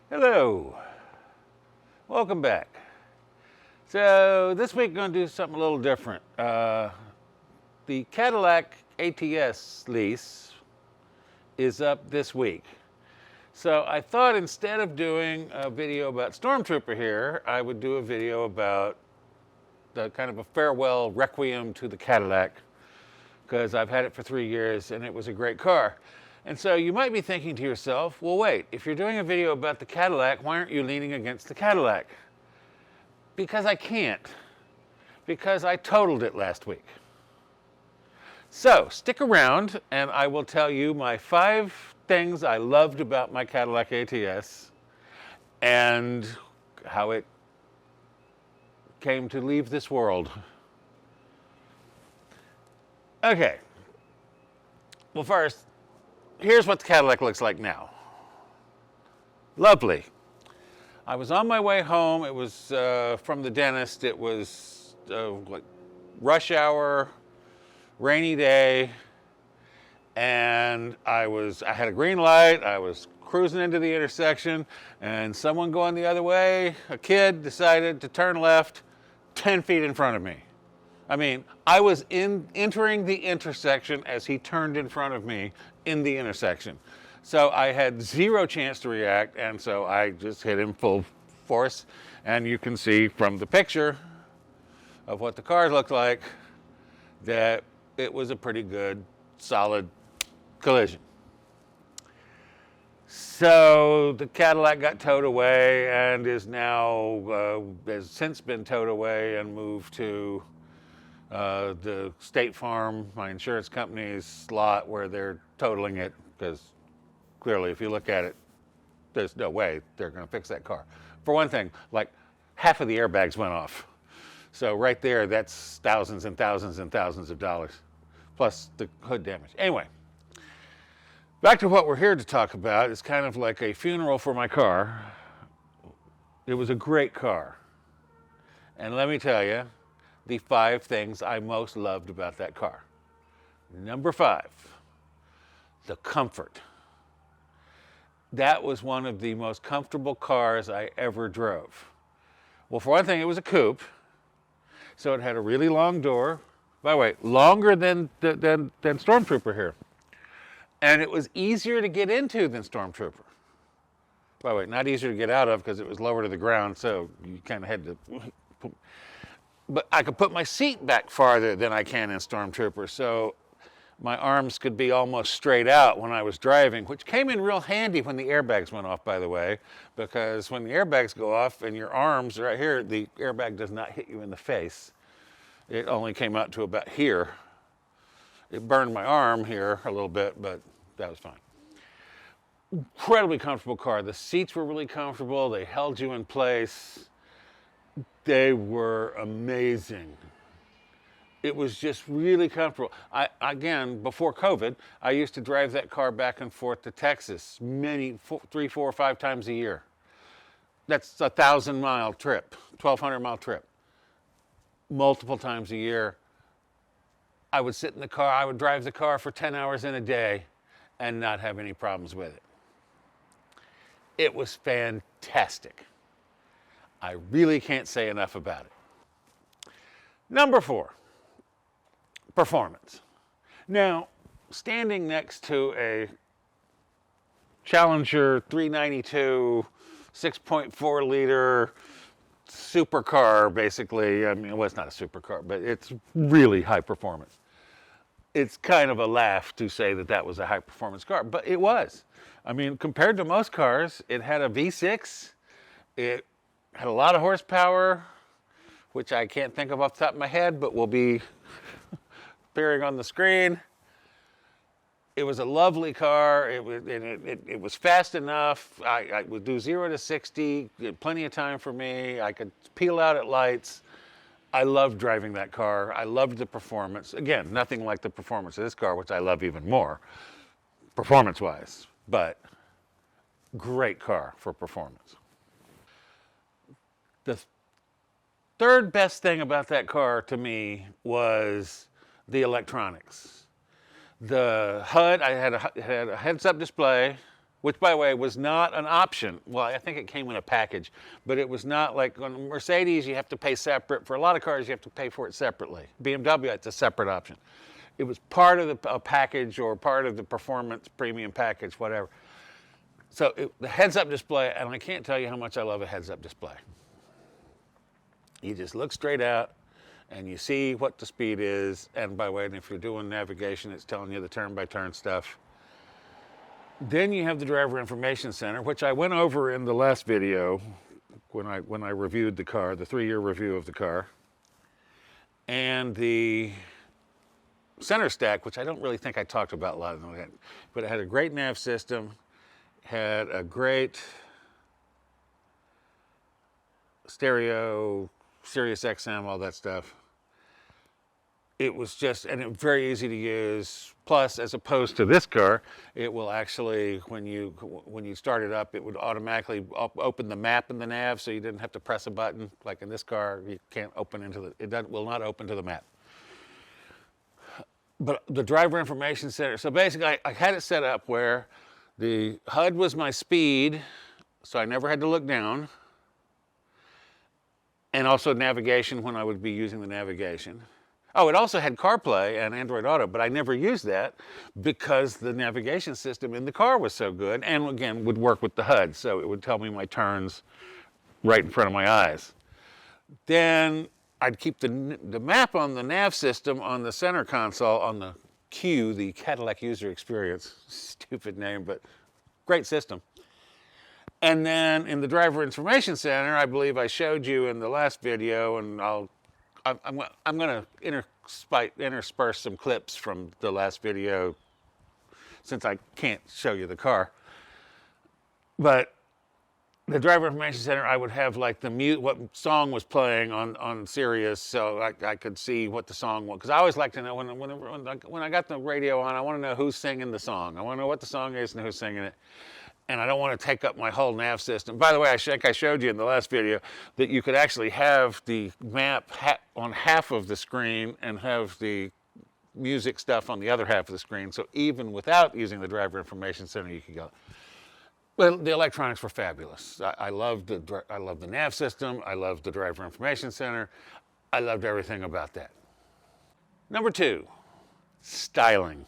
Hello, welcome back. So this week I'm going to do something a little different. The Cadillac ATS lease is up this week. So I thought instead of doing a video about Stormtrooper here, I would do a video about the kind of a farewell requiem to the Cadillac, because I've had it for 3 years and it was a great car. And so you might be thinking to yourself, well, wait, if you're doing a video about the Cadillac, why aren't you leaning against the Cadillac? Because I can't. Because I totaled it last week. So stick around and I will tell you my 5 things I loved about my Cadillac ATS and how it came to leave this world. Okay. Well, first, here's what the Cadillac looks like now. Lovely. I was on my way home. It was from the dentist. It was like rush hour, rainy day, and I had a green light. I was cruising into the intersection, and someone going the other way, a kid, decided to turn left 10 feet in front of me. I mean, I was entering the intersection as he turned in front of me in the intersection. So I had zero chance to react, and so I just hit him full force. And you can see from the picture of what the car looked like that it was a pretty good, solid collision. So the Cadillac got towed away and is now, has since been towed away and moved to the State Farm, my insurance company's lot, where they're totaling it, because clearly if you look at it, there's no way they're going to fix that car. For one thing, like half of the airbags went off. So right there, that's thousands and thousands and thousands of dollars, plus the hood damage. Anyway, back to what we're here to talk about. It's kind of like a funeral for my car. It was a great car. And let me tell you, the 5 things I most loved about that car. Number 5, the comfort. That was one of the most comfortable cars I ever drove. Well, for one thing, it was a coupe, so it had a really long door. By the way, longer than Stormtrooper here. And it was easier to get into than Stormtrooper. By the way, not easier to get out of because it was lower to the ground, so you kind of had to... But I could put my seat back farther than I can in Stormtrooper, so my arms could be almost straight out when I was driving, which came in real handy when the airbags went off, by the way, because when the airbags go off and your arms are right here, the airbag does not hit you in the face. It only came out to about here. It burned my arm here a little bit, but that was fine. Incredibly comfortable car. The seats were really comfortable. They held you in place. They were amazing. It was just really comfortable. Again, before COVID, I used to drive that car back and forth to Texas 3, 4, 5 times a year. That's a 1,000-mile trip, 1,200-mile trip. Multiple times a year. I would sit in the car, I would drive the car for 10 hours in a day and not have any problems with it. It was fantastic. I really can't say enough about it. Number 4, performance. Now, standing next to a Challenger 392 6.4 liter supercar, basically. I mean, well, it's not a supercar, but it's really high performance. It's kind of a laugh to say that that was a high performance car, but it was. I mean, compared to most cars, it had a V6. It had a lot of horsepower, which I can't think of off the top of my head, but will be appearing on the screen. It was a lovely car. It was fast enough. I would do 0 to 60, plenty of time for me. I could peel out at lights. I loved driving that car. I loved the performance. Again, nothing like the performance of this car, which I love even more, performance-wise. But great car for performance. The third best thing about that car to me was the electronics. The HUD, I had a heads-up display. which, by the way, was not an option. Well, I think it came in a package, but it was not like on Mercedes, you have to pay separate. For a lot of cars, you have to pay for it separately. BMW, it's a separate option. It was part of a package or part of the performance premium package, whatever. So the heads-up display, and I can't tell you how much I love a heads-up display. You just look straight out, and you see what the speed is. And by the way, if you're doing navigation, it's telling you the turn-by-turn stuff. Then you have the driver information center, which I went over in the last video when I reviewed the car, the 3-year review of the car. And the center stack, which I don't really think I talked about a lot of that, but it had a great nav system, had a great stereo, Sirius XM, all that stuff. It was just, and it was very easy to use. Plus, as opposed to this car, it will actually, when you start it up, it would automatically open the map in the nav, so you didn't have to press a button. Like in this car, you can't open into the, it will not open to the map. But the driver information center, so basically I had it set up where the HUD was my speed, so I never had to look down, and also navigation when I would be using the navigation. Oh, it also had CarPlay and Android Auto, but I never used that because the navigation system in the car was so good, and again, would work with the HUD, so it would tell me my turns right in front of my eyes. Then I'd keep the map on the nav system on the center console on the Q, the Cadillac User Experience. Stupid name, but great system. And then in the driver information center, I believe I showed you in the last video, and I'm going to intersperse some clips from the last video since I can't show you the car. But the driver information center, I would have like what song was playing on Sirius, so I could see what the song was. Because I always like to know when I got the radio on, I want to know who's singing the song. I want to know what the song is and who's singing it. And I don't want to take up my whole nav system. By the way, I think I showed you in the last video that you could actually have the map on half of the screen and have the music stuff on the other half of the screen. So even without using the driver information center, you could go. Well, the electronics were fabulous. I loved the nav system. I loved the driver information center. I loved everything about that. Number 2, styling.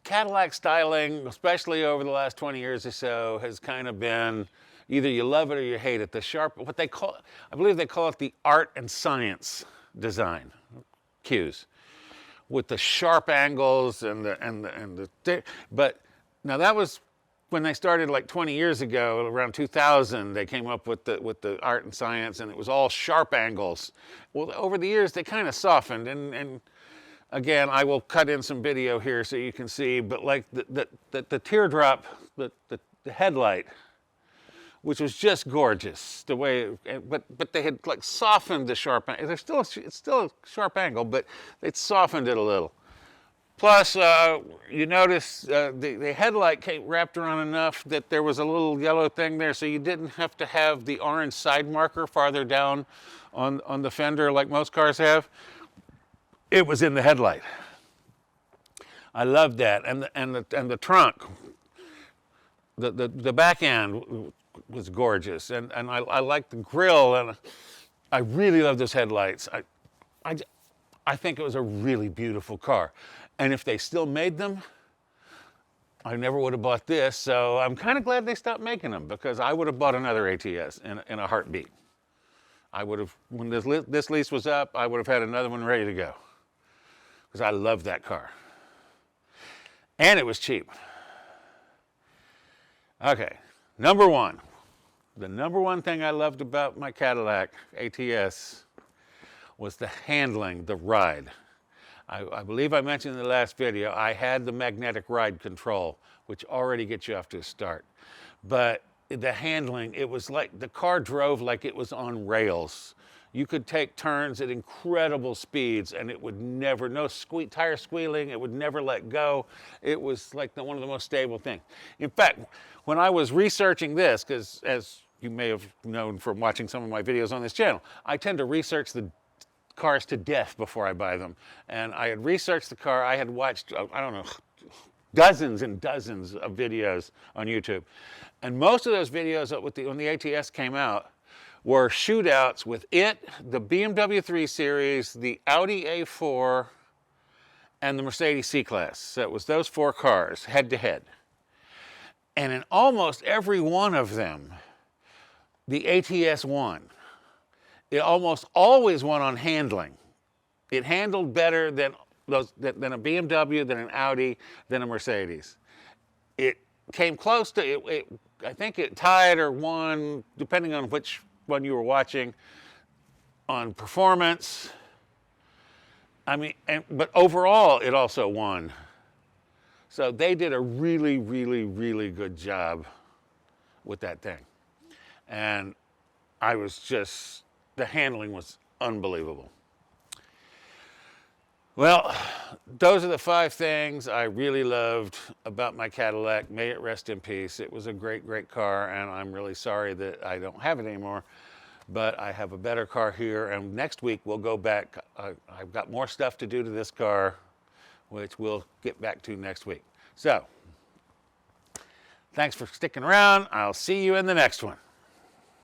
Cadillac styling, especially over the last 20 years or so, has kind of been either you love it or you hate it. The sharp, what they call, I believe they call it the art and science design, cues, with the sharp angles but now that was when they started like 20 years ago, around 2000, they came up with the art and science, and it was all sharp angles. Well, over the years, they kind of softened, and again, I will cut in some video here so you can see, but like the teardrop, the headlight, which was just gorgeous, the way, but they had like softened the sharp angle. It's still a sharp angle, but they'd softened it a little. Plus, you notice the headlight came wrapped around enough that there was a little yellow thing there, so you didn't have to have the orange side marker farther down on the fender like most cars have. It was in the headlight. I loved that, and the trunk, the back end was gorgeous, and I liked the grille, and I really love those headlights. I think it was a really beautiful car. And if they still made them, I never would have bought this. So I'm kind of glad they stopped making them, because I would have bought another ATS in a heartbeat. I would have, when this lease was up, I would have had another one ready to go, because I loved that car. And it was cheap. Okay, number 1. The number 1 thing I loved about my Cadillac ATS was the handling, the ride. I believe I mentioned in the last video, I had the magnetic ride control, which already gets you off to a start. But the handling, it was like the car drove like it was on rails. You could take turns at incredible speeds, and it would never, no tire squealing, it would never let go. It was like one of the most stable things. In fact, when I was researching this, because as you may have known from watching some of my videos on this channel, I tend to research the cars to death before I buy them. And I had researched the car. I had watched, I don't know, dozens and dozens of videos on YouTube. And most of those videos when the ATS came out were shootouts with it, the BMW 3 Series, the Audi A4, and the Mercedes C-Class. So it was those 4 cars, head to head. And in almost every one of them, the ATS won. It almost always won on handling. It handled better than a BMW, than an Audi, than a Mercedes. It came close to, I think it tied or won, depending on which one you were watching, on performance. I mean, but overall, it also won. So they did a really, really, really good job with that thing. And the handling was unbelievable. Well, those are the 5 things I really loved about my Cadillac. May it rest in peace. It was a great, great car, and I'm really sorry that I don't have it anymore. But I have a better car here, and next week we'll go back. I've got more stuff to do to this car, which we'll get back to next week. So, thanks for sticking around. I'll see you in the next one.